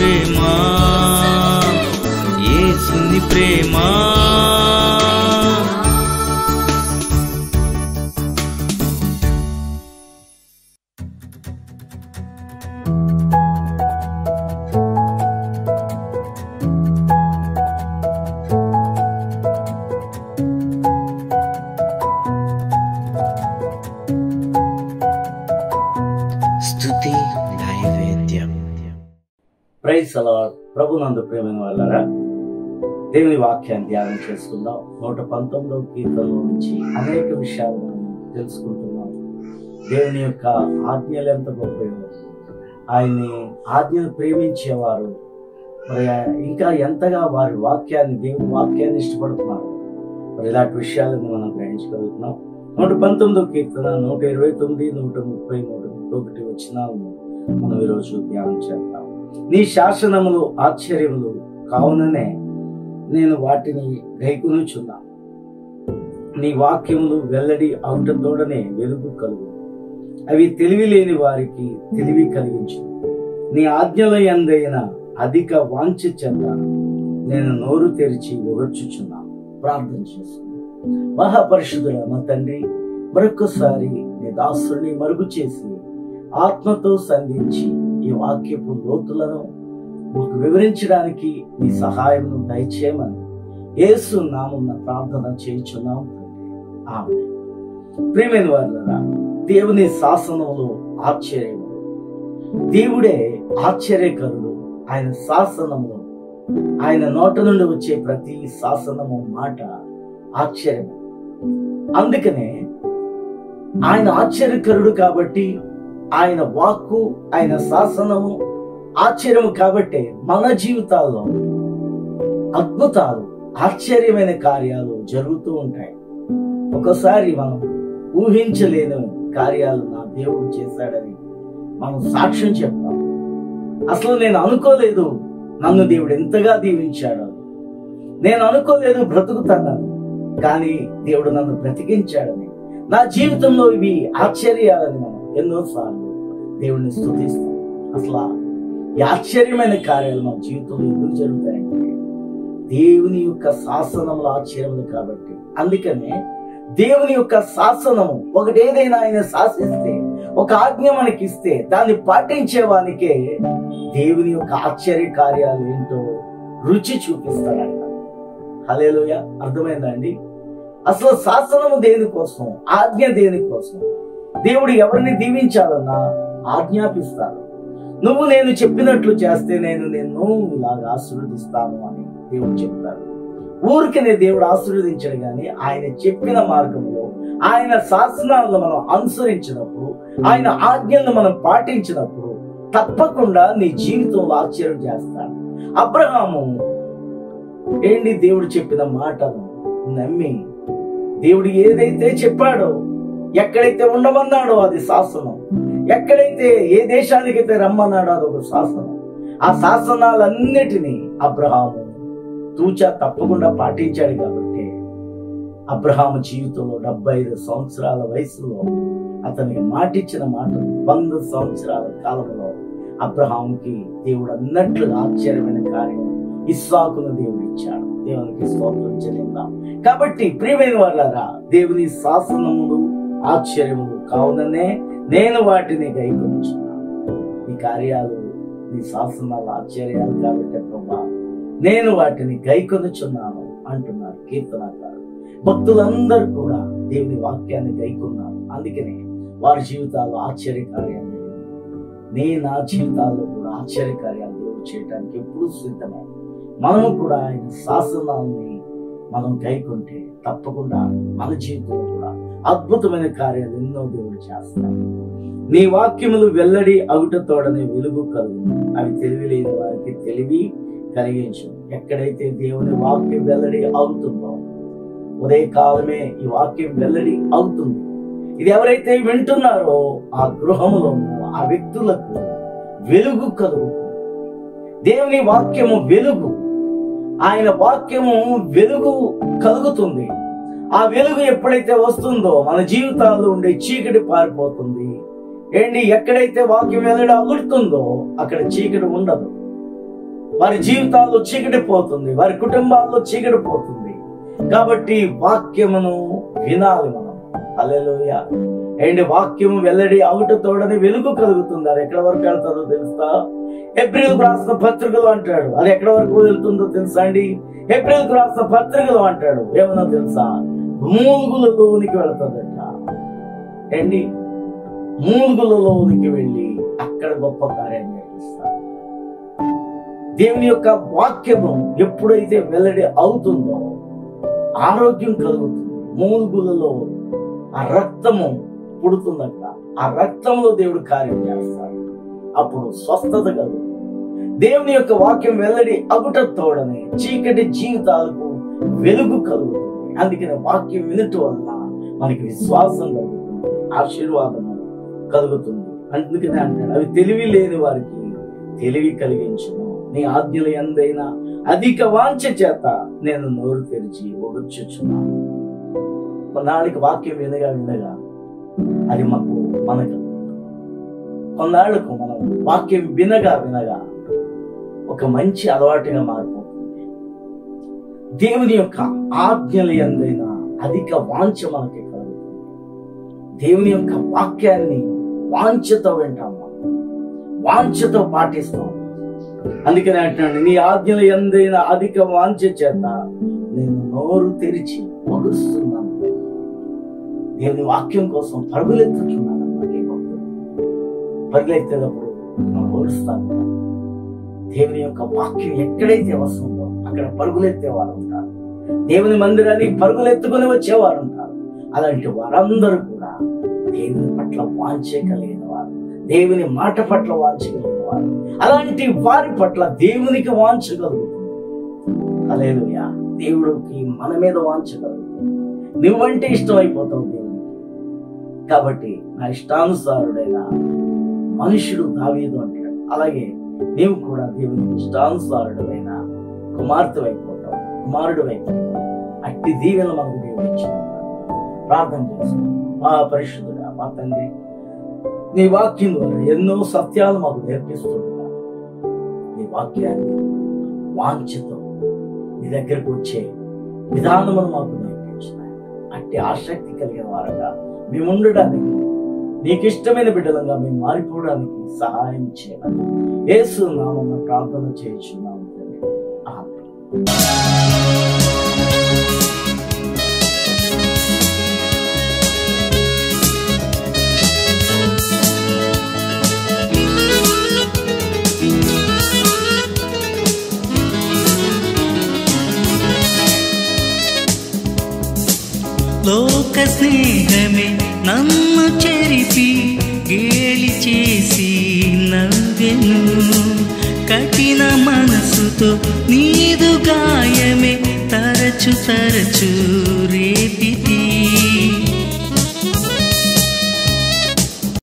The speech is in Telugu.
ప్రేమ, యేసుని ప్రేమ. స్తుతి నైవేద్యం. Praise the Lord. ప్రభునందు ప్రియమైన వాళ్ళారా, దేవుని వాక్యాన్ని ధ్యానం చేసుకుందాం. 119వ కీర్తనలో నుంచి అనేక విషయాలు మనం తెలుసుకుంటున్నాం. దేవుని యొక్క ఆజ్ఞలు ఎంత గొప్పయో, ఆయన్ని ఆజ్ఞలు ప్రేమించేవారు మరి ఇంకా ఎంతగా వారి వాక్యాన్ని, దేవుని వాక్యాన్ని ఇష్టపడుతున్నారు. మరి ఇలాంటి విషయాలను మనం గ్రహించగలుగుతున్నాం. 119వ కీర్తన 129, 130, 131 వచనాలను మనం ఈరోజు ధ్యానం చేద్దాం. నీ శాసనములు ఆశ్చర్యములు కావుననే నేను వాటిని గైకొనుచున్నా. నీ వాక్యములు వెల్లడి అవుటతోడనే వెలుగు కలుగు. అవి తెలివి లేని వారికి తెలివి కలిగించు. నీ ఆజ్ఞల యందైన అధిక వాంఛ చెంద నేను నోరు తెరిచి ఒగర్చుచున్నా. ప్రార్థన చేస్తున్నాను. మహాపరిశుద్ధుల మా తండ్రి, మరొకసారి నీ దాసుని మరుగు చేసి ఆత్మతో సంధించి ఈ వాక్యపు లోతులను మాకు వివరించడానికి నీ సహాయం దయచేయమని యేసు నామమున ప్రార్థన చేయుచున్నాం తండ్రి. ఆమేన్. ప్రియమైన వారులారా, దేవుని శాసనములు ఆశ్చర్యము. దేవుడే ఆశ్చర్యకరుడు. ఆయన శాసనములు, ఆయన నోట నుండి వచ్చే ప్రతి శాసనము మాట ఆశ్చర్యం. అందుకనే ఆయన ఆశ్చర్యకరుడు కాబట్టి ఆయన వాక్కు, ఆయన శాసనము ఆశ్చర్యము కాబట్టి మన జీవితాల్లో అద్భుతాలు, ఆశ్చర్యమైన కార్యాలు జరుగుతూ ఉంటాయి. ఒకసారి మనం ఊహించలేని కార్యాలు నా దేవుడు చేశాడని మనం సాక్ష్యం చెప్తాం. అసలు నేను అనుకోలేదు నన్ను దేవుడు ఎంతగా దీవించాడు, నేను అనుకోలేదు బ్రతుకుతానని, కానీ దేవుడు నన్ను బ్రతికించాడని, నా జీవితంలో ఇవి ఆశ్చర్యాలని మనం ఎన్నోసార్లు దేవుడిని స్తుతిస్తాం. అసలు ఈ ఆశ్చర్యమైన కార్యాలు మన జీవితంలో ఎందుకు జరుగుతాయంటే దేవుని యొక్క శాసనములు ఆశ్చర్యములు కాబట్టి. అందుకనే దేవుని యొక్క శాసనము ఒకటి, ఏదైనా ఆయన శాసిస్తే, ఒక ఆజ్ఞ మనకిస్తే దాన్ని పాటించే వానికే దేవుని యొక్క ఆశ్చర్య కార్యాలు ఏంటో రుచి చూపిస్తాడు ఆయన. హల్లెలూయా. అర్థమైందా అండి? అసలు శాసనము దేనికోసం, ఆజ్ఞ దేనికోసం? దేవుడు ఎవరిని దీవించాలన్నా ఆజ్ఞాపిస్తాడు. నువ్వు నేను చెప్పినట్లు చేస్తే నేను నిన్ను ఇలాగ ఆశీర్వదిస్తాను అని దేవుడు చెప్తాడు. ఊరికనే దేవుడు ఆశీర్వదించడు, కానీ ఆయన చెప్పిన మార్గంలో, ఆయన శాసనాలను మనం అనుసరించినప్పుడు, ఆయన ఆజ్ఞలను మనం పాటించినప్పుడు తప్పకుండా నీ జీవితంలో ఆశ్చర్యం చేస్తాడు. అబ్రహాము ఏంటి, దేవుడు చెప్పిన మాటను నమ్మి దేవుడు ఏదైతే చెప్పాడో, ఎక్కడైతే ఉండమన్నాడో అది శాసనం, ఎక్కడైతే ఏ దేశానికైతే రమ్మన్నాడో అదొక శాసనం. ఆ శాసనాలన్నిటినీ అబ్రహాము తూచా తప్పకుండా పాటించాడు. కాబట్టి అబ్రహాము జీవితంలో 75 సంవత్సరాల వయసులో అతనికి మాటిచ్చిన మాట 100 సంవత్సరాల కాలంలో అబ్రహాముకి దేవుడు అన్నట్లుగా ఆశ్చర్యమైన కార్యం ఇస్సాకును దేవుడు ఇచ్చాడు. దేవునికి స్తోత్రం చెల్లిద్దాం. కాబట్టి ప్రియమైన వారులారా, దేవుని శాసనములు ఆశ్చర్యములు కావుననే నేను వాటిని గైకొనుచున్నాను. నీ కార్యాలు, నీ శాసనాలు ఆశ్చర్యాలు కాబట్టి ప్రభా నేను వాటిని గైకొనుచున్నాను అంటున్నారు కీర్తనకారుడు. భక్తులందరూ కూడా దేవుని వాక్యాన్ని గైకొన్నారు. అందుకనే వారి జీవితాల్లో ఆశ్చర్య కార్యాలు, నా జీవితాల్లో కూడా ఆశ్చర్య కార్యాలు దేవుడు చేయడానికి ఎప్పుడూ సిద్ధమే. మనము కూడా ఆయన శాసనాన్ని మనం గైకొంటే తప్పకుండా మన జీవితంలో కూడా అద్భుతమైన కార్యాలు ఎన్నో దేవుడు చేస్తాడు. నీ వాక్యములు వెల్లడి అగుటతోడనే వెలుగు కలుగు. అవి తెలివి లేని వారికి తెలివి కలిగించు. ఎక్కడైతే దేవుని వాక్యం వెల్లడి అవుతుందో, ఉదయకాలమే ఈ వాక్యం వెల్లడి అవుతుంది. ఇది ఎవరైతే వింటున్నారో ఆ గృహములోనూ ఆ వ్యక్తులకు వెలుగు కలుగుతుంది. దేవుని వాక్యము వెలుగు, ఆయన వాక్యము వెలుగు కలుగుతుంది. ఆ వెలుగు ఎప్పుడైతే వస్తుందో మన జీవితాల్లో ఉండే చీకటి పారిపోతుంది. ఎక్కడైతే వాక్యం వెల్లడి అగుడుతుందో అక్కడ చీకటి ఉండదు. వారి జీవితాల్లో చీకటి పోతుంది, వారి కుటుంబాల్లో చీకటి పోతుంది. కాబట్టి వాక్యమును వినాలి మనం. హల్లెలూయా. అండ్ వాక్యము వెల్లడి అవుట తోడని వెలుగు కలుగుతుంది. అది ఎక్కడ వరకు వెళ్తుందో తెలుసా? ఏప్రిల్కు రాసిన పత్రికలు అంటాడు. అది ఎక్కడ వరకు వెళ్తుందో తెలుసా అండి? ఏప్రిల్కు రాసిన పత్రికలు అంటాడు ఏమన్నా తెలుసా? మూలుగులలోనికి వెళుతుందట అండి. మూలుగులలోనికి వెళ్ళి అక్కడ గొప్ప కార్యం జరిగిస్తారు. దేవుని యొక్క వాక్యము ఎప్పుడైతే వెల్లడి అవుతుందో ఆరోగ్యం కలుగుతుంది. మూలుగులలో ఆ రక్తము పుడుతుందట. ఆ రక్తంలో దేవుడు కార్యం చేస్తాడు. అప్పుడు స్వస్థత కలుగుతుంది. దేవుని యొక్క వాక్యం వెల్లడి అగుట తోడనే చీకటి జీవితాలకు వెలుగు కలుగుతుంది. అందుకని వాక్యం వినటం వల్ల మనకి విశ్వాసం కలుగుతుంది, ఆశీర్వాదం కలుగుతుంది. అందుకనే అంటాడు, అవి తెలివి లేని వారికి తెలివి కలిగించును. నీ ఆజ్ఞల యందైన అధిక వాంఛ చేత నేను నోరు తెరిచి ఒగుర్చుచున్నాను. కొన్నాళ్ళకి వాక్యం వినగా వినగా అది మనకు కొన్నాళ్లకు మనం వాక్యం వినగా వినగా ఒక మంచి అలవాటుగా మారిపోతుంది. దేవుని యొక్క ఆజ్ఞల యందైన అధిక వాంఛ మనకి కలుగుతుంది. దేవుని యొక్క వాక్యాన్ని వాంఛతో వింటాం, వాంఛతో పాటిస్తాం. అందుకని అంటున్నాడు, నీ ఆజ్ఞల యందైన అధిక వాంఛ చేత నేను నోరు తెరిచి పొడుస్తున్నాను. దేవుని వాక్యం కోసం పరుగులెత్తుతున్నాను అన్నమాట. ఈ భక్తుడు పరుగులెత్తేటప్పుడు మనం పొడుస్తాను. దేవుని యొక్క వాక్యం ఎక్కడైతే వస్తుందో అక్కడ పరుగులెత్తేవారు ఉంటారు. దేవుని మందిరానికి పరుగులెత్తుకుని వచ్చేవారు ఉంటారు. అలాంటి వారందరూ కూడా దేవుని పట్ల వాంఛ కలిగిన వారు, దేవుని మాట పట్ల వాంఛ కలిగిన వారు. అలాంటి వారి పట్ల దేవునికి వాంఛ కలుగుతుంది. హల్లెలూయా. దేవుడికి మన మీద వాంఛ కలుగుతుంది. నువ్వంటే ఇష్టమైపోతావు దేవునికి. కాబట్టి నా ఇష్టానుసారుడైన మనుషుడు దావీదు అంటాడు. అలాగే నీవు కూడా దేవునికి ఇష్టానుసారుడైన కుమార్తె అయిపోతావు, కుమారుడు అయిపోతావు. అట్టి దీవెన మనకు దేవుడు ఇచ్చాడు. ప్రార్థన చేస్తాం. మా పరిశుద్ధుడా, మా తండ్రి, నీ వాక్యం ద్వారా ఎన్నో సత్యాలు మాకు నేర్పిస్తుంటా. నీ వాక్యాన్ని వాంఛతో నీ దగ్గరకు వచ్చే విధానమును మాకు నేర్పించినాయి. అట్టి ఆసక్తి కలిగిన వారుగా మేము ఉండడానికి, నీకు ఇష్టమైన బిడ్డలంగా మేము మారిపోవడానికి సహాయం చేయాలి. యేసు నామమున ప్రార్థన చేయుచున్నాము తండ్రి. ఆమేన్. లోక స్నేహమే నన్ను చెరిపి గేలి చేసి నవ్వెను. కఠిన మనసుతో నీదు గాయమే తరచు తరచు